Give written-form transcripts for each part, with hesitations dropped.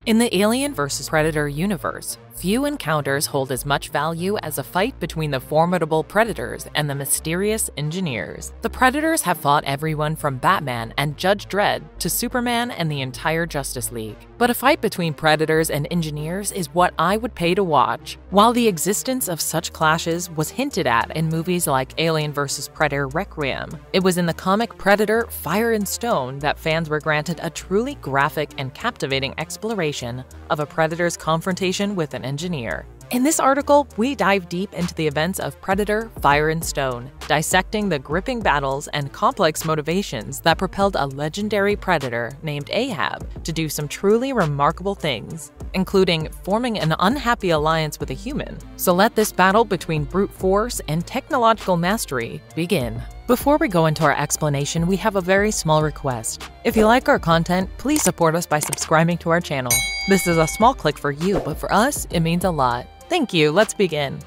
In the Alien vs. Predator universe, few encounters hold as much value as a fight between the formidable Predators and the mysterious Engineers. The Predators have fought everyone from Batman and Judge Dredd to Superman and the entire Justice League. But a fight between Predators and Engineers is what I would pay to watch. While the existence of such clashes was hinted at in movies like Alien vs. Predator Requiem, it was in the comic Predator Fire and Stone that fans were granted a truly graphic and captivating exploration of a Predator's confrontation with an Engineer. In this article, we dive deep into the events of Predator Fire and Stone, dissecting the gripping battles and complex motivations that propelled a legendary Predator named Ahab to do some truly remarkable things, including forming an unhappy alliance with a human. So let this battle between brute force and technological mastery begin. Before we go into our explanation, we have a very small request. If you like our content, please support us by subscribing to our channel. This is a small click for you, but for us, it means a lot. Thank you, let's begin.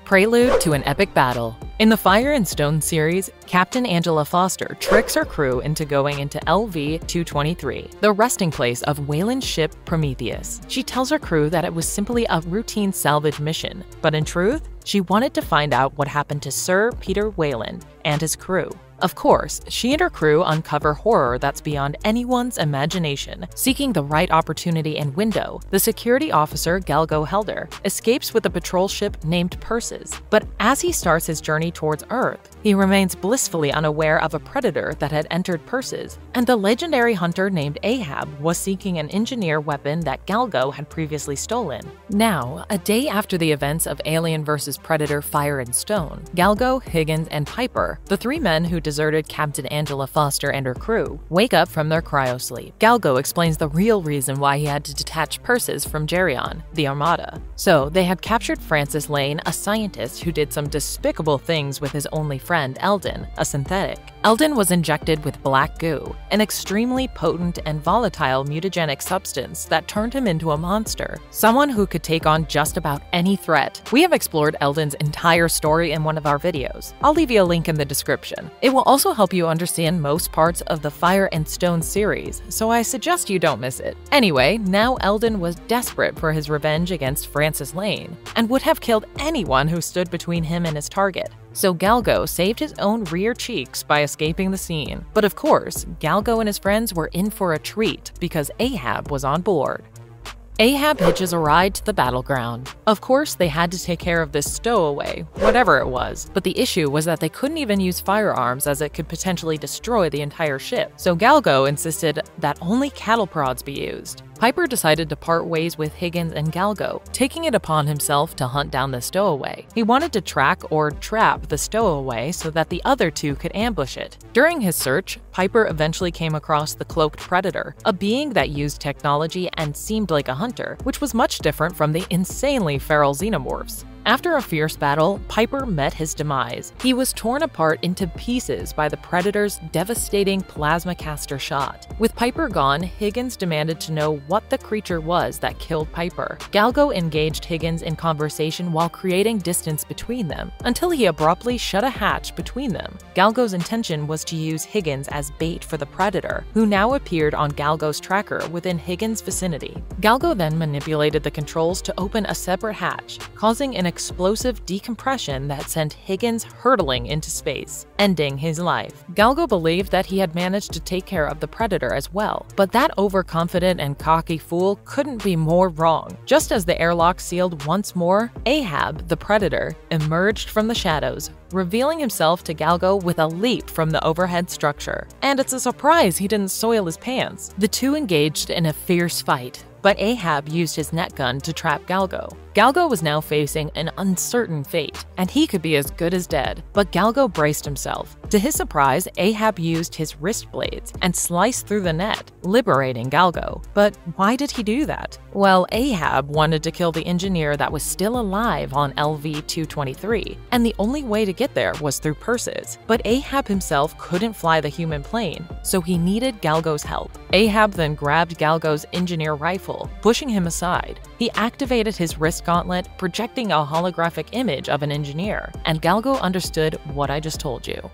Prelude to an epic battle. In the Fire and Stone series, Captain Angela Foster tricks her crew into going into LV-223, the resting place of Weyland's ship Prometheus. She tells her crew that it was simply a routine salvage mission, but in truth, she wanted to find out what happened to Sir Peter Weyland and his crew. Of course, she and her crew uncover horror that's beyond anyone's imagination. Seeking the right opportunity and window, the security officer Galgo Helder escapes with a patrol ship named Perseus. But as he starts his journey towards Earth, he remains blissfully unaware of a predator that had entered Perseus, and the legendary hunter named Ahab was seeking an engineer weapon that Galgo had previously stolen. Now, a day after the events of Alien vs. Predator Fire and Stone, Galgo, Higgins, and Piper, the three men who deserted Captain Angela Foster and her crew, wake up from their cryosleep. Galgo explains the real reason why he had to detach Perseus from Geryon, the Armada. So, they had captured Francis Lane, a scientist who did some despicable things with his only friend, Eldon, a synthetic. Eldon was injected with black goo, an extremely potent and volatile mutagenic substance that turned him into a monster, someone who could take on just about any threat. We have explored Eldon's entire story in one of our videos. I'll leave you a link in the description. It will also help you understand most parts of the Fire and Stone series, so I suggest you don't miss it. Anyway, now Eldon was desperate for his revenge against Francis Lane, and would have killed anyone who stood between him and his target. So Galgo saved his own rear cheeks by escaping the scene. But of course, Galgo and his friends were in for a treat because Ahab was on board. Ahab hitches a ride to the battleground. Of course, they had to take care of this stowaway, whatever it was, but the issue was that they couldn't even use firearms as it could potentially destroy the entire ship. So Galgo insisted that only cattle prods be used. Piper decided to part ways with Higgins and Galgo, taking it upon himself to hunt down the stowaway. He wanted to track or trap the stowaway so that the other two could ambush it. During his search, Piper eventually came across the Cloaked Predator, a being that used technology and seemed like a hunter, which was much different from the insanely feral xenomorphs. After a fierce battle, Piper met his demise. He was torn apart into pieces by the Predator's devastating plasma caster shot. With Piper gone, Higgins demanded to know what the creature was that killed Piper. Galgo engaged Higgins in conversation while creating distance between them, until he abruptly shut a hatch between them. Galgo's intention was to use Higgins as bait for the Predator, who now appeared on Galgo's tracker within Higgins' vicinity. Galgo then manipulated the controls to open a separate hatch, causing an explosive decompression that sent Higgins hurtling into space, ending his life. Galgo believed that he had managed to take care of the Predator as well, but that overconfident and cocky fool couldn't be more wrong. Just as the airlock sealed once more, Ahab, the Predator, emerged from the shadows, revealing himself to Galgo with a leap from the overhead structure. And it's a surprise he didn't soil his pants. The two engaged in a fierce fight, but Ahab used his net gun to trap Galgo. Galgo was now facing an uncertain fate, and he could be as good as dead, but Galgo braced himself. To his surprise, Ahab used his wrist blades and sliced through the net, liberating Galgo. But why did he do that? Well, Ahab wanted to kill the engineer that was still alive on LV-223, and the only way to get there was through Perseus. But Ahab himself couldn't fly the human plane, so he needed Galgo's help. Ahab then grabbed Galgo's engineer rifle, pushing him aside. He activated his wrist gauntlet, projecting a holographic image of an engineer, and Galgo understood what I just told you.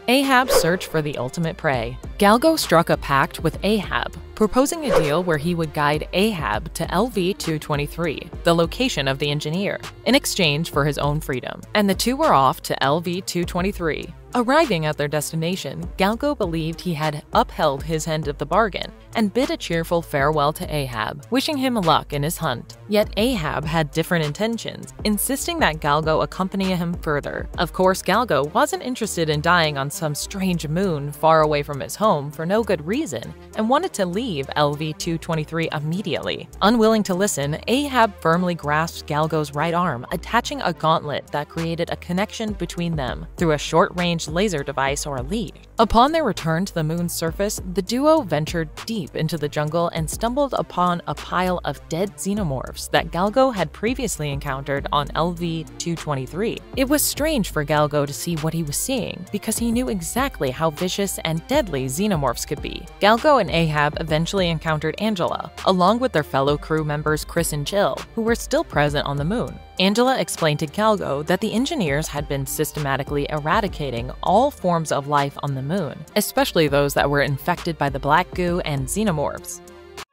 Ahab's search for the ultimate prey. Galgo struck a pact with Ahab, proposing a deal where he would guide Ahab to LV-223, the location of the engineer, in exchange for his own freedom. And the two were off to LV-223. Arriving at their destination, Galgo believed he had upheld his end of the bargain and bid a cheerful farewell to Ahab, wishing him luck in his hunt. Yet Ahab had different intentions, insisting that Galgo accompany him further. Of course, Galgo wasn't interested in dying on some strange moon far away from his home for no good reason, and wanted to leave LV-223 immediately. Unwilling to listen, Ahab firmly grasped Galgo's right arm, attaching a gauntlet that created a connection between them through a short-range laser device or a leash. Upon their return to the moon's surface, the duo ventured deep into the jungle and stumbled upon a pile of dead xenomorphs that Galgo had previously encountered on LV-223. It was strange for Galgo to see what he was seeing, because he knew exactly how vicious and deadly xenomorphs could be. Galgo and Ahab eventually encountered Angela, along with their fellow crew members Chris and Jill, who were still present on the moon. Angela explained to Galgo that the engineers had been systematically eradicating all forms of life on the moon, especially those that were infected by the black goo and xenomorphs.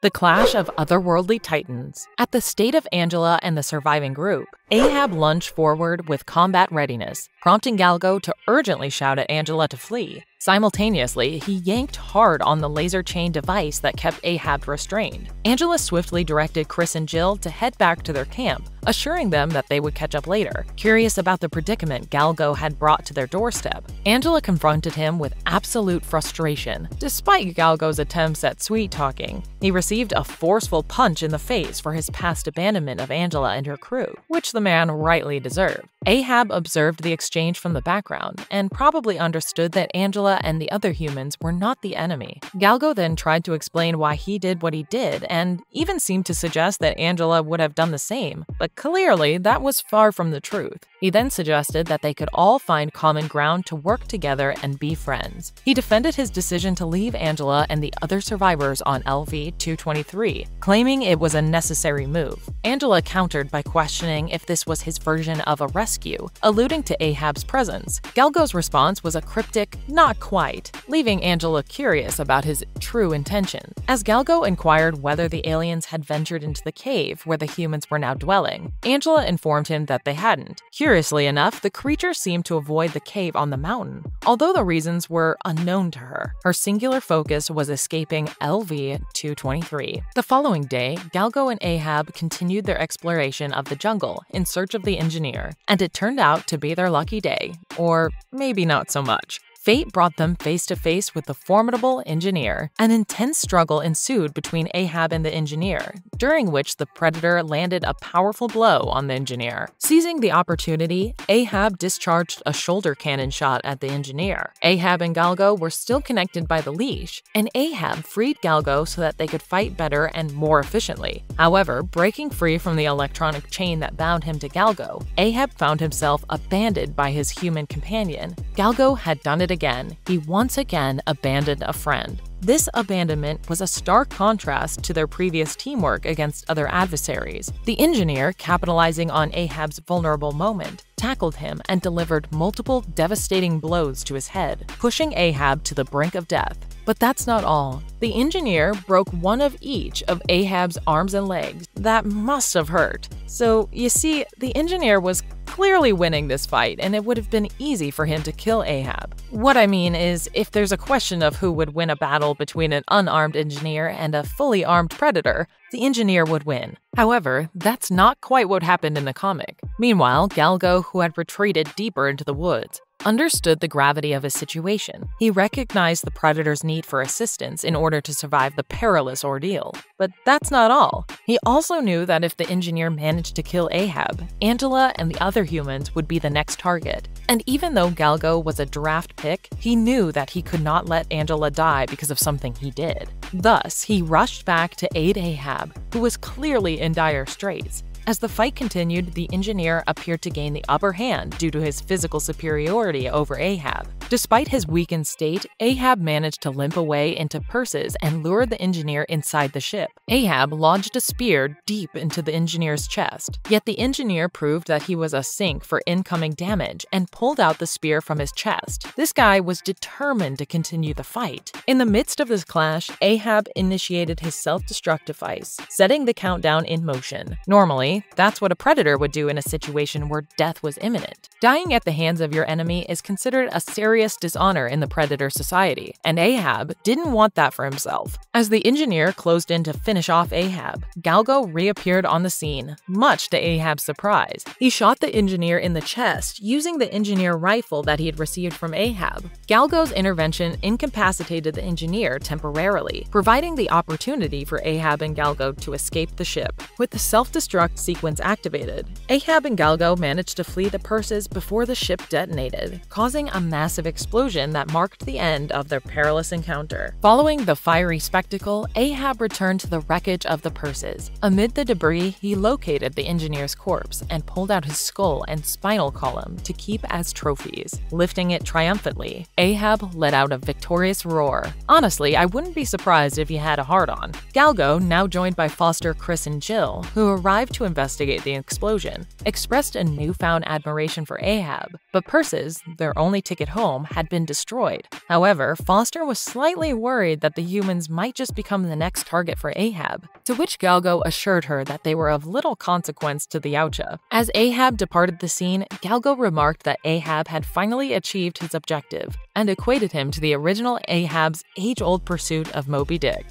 The clash of otherworldly titans. At the state of Angela and the surviving group, Ahab lunged forward with combat readiness, prompting Galgo to urgently shout at Angela to flee. Simultaneously, he yanked hard on the laser chain device that kept Ahab restrained. Angela swiftly directed Chris and Jill to head back to their camp, assuring them that they would catch up later. Curious about the predicament Galgo had brought to their doorstep, Angela confronted him with absolute frustration. Despite Galgo's attempts at sweet-talking, he received a forceful punch in the face for his past abandonment of Angela and her crew, which the man rightly deserved. Ahab observed the exchange from the background and probably understood that Angela and the other humans were not the enemy. Galgo then tried to explain why he did what he did and even seemed to suggest that Angela would have done the same, but clearly that was far from the truth. He then suggested that they could all find common ground to work together and be friends. He defended his decision to leave Angela and the other survivors on LV-223, claiming it was a necessary move. Angela countered by questioning if this was his version of a rescue, alluding to Ahab's presence. Galgo's response was a cryptic, "not quite," leaving Angela curious about his true intention. As Galgo inquired whether the aliens had ventured into the cave where the humans were now dwelling, Angela informed him that they hadn't. Curiously enough, the creature seemed to avoid the cave on the mountain, although the reasons were unknown to her. Her singular focus was escaping LV-223. The following day, Galgo and Ahab continued their exploration of the jungle in search of the engineer, and it turned out to be their lucky day, or maybe not so much. Fate brought them face to face with the formidable engineer. An intense struggle ensued between Ahab and the engineer, during which the predator landed a powerful blow on the engineer. Seizing the opportunity, Ahab discharged a shoulder cannon shot at the engineer. Ahab and Galgo were still connected by the leash, and Ahab freed Galgo so that they could fight better and more efficiently. However, breaking free from the electronic chain that bound him to Galgo, Ahab found himself abandoned by his human companion. Galgo had done it again. He once again abandoned a friend. This abandonment was a stark contrast to their previous teamwork against other adversaries. The engineer, capitalizing on Ahab's vulnerable moment, tackled him and delivered multiple devastating blows to his head, pushing Ahab to the brink of death. But that's not all. The engineer broke one of each of Ahab's arms and legs. That must have hurt. So, you see, the engineer was clearly winning this fight, and it would have been easy for him to kill Ahab. What I mean is, if there's a question of who would win a battle between an unarmed engineer and a fully armed predator, the engineer would win. However, that's not quite what happened in the comic. Meanwhile, Galgo, who had retreated deeper into the woods, understood the gravity of his situation. He recognized the predator's need for assistance in order to survive the perilous ordeal. But that's not all. He also knew that if the engineer managed to kill Ahab, Angela and the other humans would be the next target. And even though Galgo was a draft pick, he knew that he could not let Angela die because of something he did. Thus, he rushed back to aid Ahab, who was clearly in dire straits. As the fight continued, the engineer appeared to gain the upper hand due to his physical superiority over Ahab. Despite his weakened state, Ahab managed to limp away into Perseus and lured the engineer inside the ship. Ahab lodged a spear deep into the engineer's chest, yet the engineer proved that he was a sink for incoming damage and pulled out the spear from his chest. This guy was determined to continue the fight. In the midst of this clash, Ahab initiated his self-destruct device, setting the countdown in motion. Normally, that's what a predator would do in a situation where death was imminent. Dying at the hands of your enemy is considered a serious dishonor in the predator society, and Ahab didn't want that for himself. As the engineer closed in to finish off Ahab, Galgo reappeared on the scene, much to Ahab's surprise. He shot the engineer in the chest using the engineer rifle that he had received from Ahab. Galgo's intervention incapacitated the engineer temporarily, providing the opportunity for Ahab and Galgo to escape the ship. With the self-destruct sequence activated, Ahab and Galgo managed to flee the Perseus before the ship detonated, causing a massive explosion that marked the end of their perilous encounter. Following the fiery spectacle, Ahab returned to the wreckage of the Perseus. Amid the debris, he located the engineer's corpse and pulled out his skull and spinal column to keep as trophies. Lifting it triumphantly, Ahab let out a victorious roar. Honestly, I wouldn't be surprised if he had a heart-on. Galgo, now joined by Foster, Chris, and Jill, who arrived to investigate the explosion, expressed a newfound admiration for Ahab, but Perseus, their only ticket home, had been destroyed. However, Foster was slightly worried that the humans might just become the next target for Ahab, to which Galgo assured her that they were of little consequence to the Yautja. As Ahab departed the scene, Galgo remarked that Ahab had finally achieved his objective, and equated him to the original Ahab's age-old pursuit of Moby Dick.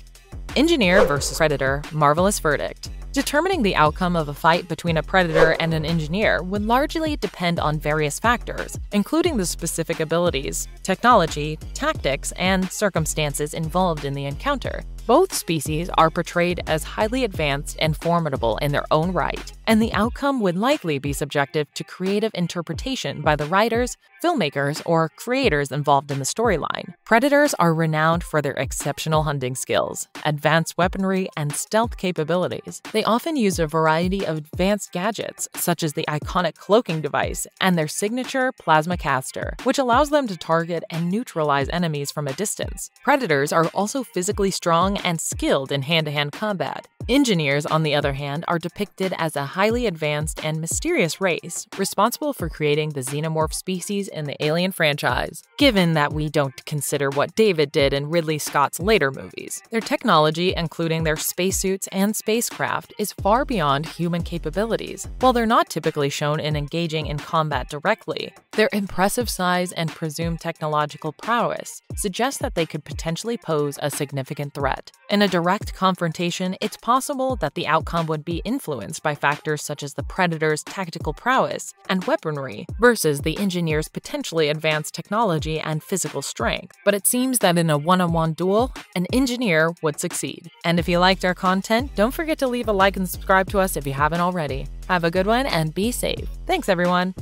Engineer versus Predator, marvelous verdict. Determining the outcome of a fight between a predator and an engineer would largely depend on various factors, including the specific abilities, technology, tactics, and circumstances involved in the encounter. Both species are portrayed as highly advanced and formidable in their own right, and the outcome would likely be subjective to creative interpretation by the writers, filmmakers, or creators involved in the storyline. Predators are renowned for their exceptional hunting skills, advanced weaponry, and stealth capabilities. They often use a variety of advanced gadgets, such as the iconic cloaking device and their signature plasma caster, which allows them to target and neutralize enemies from a distance. Predators are also physically strong and skilled in hand-to-hand combat. Engineers, on the other hand, are depicted as a highly advanced and mysterious race, responsible for creating the xenomorph species in the Alien franchise. Given that we don't consider what David did in Ridley Scott's later movies, their technology, including their spacesuits and spacecraft, is far beyond human capabilities. While they're not typically shown in engaging in combat directly, their impressive size and presumed technological prowess suggest that they could potentially pose a significant threat. In a direct confrontation, it's possible that the outcome would be influenced by factors such as the predator's tactical prowess and weaponry versus the engineer's potentially advanced technology and physical strength. But it seems that in a one-on-one duel, an engineer would succeed. And if you liked our content, don't forget to leave a like and subscribe to us if you haven't already. Have a good one and be safe. Thanks, everyone!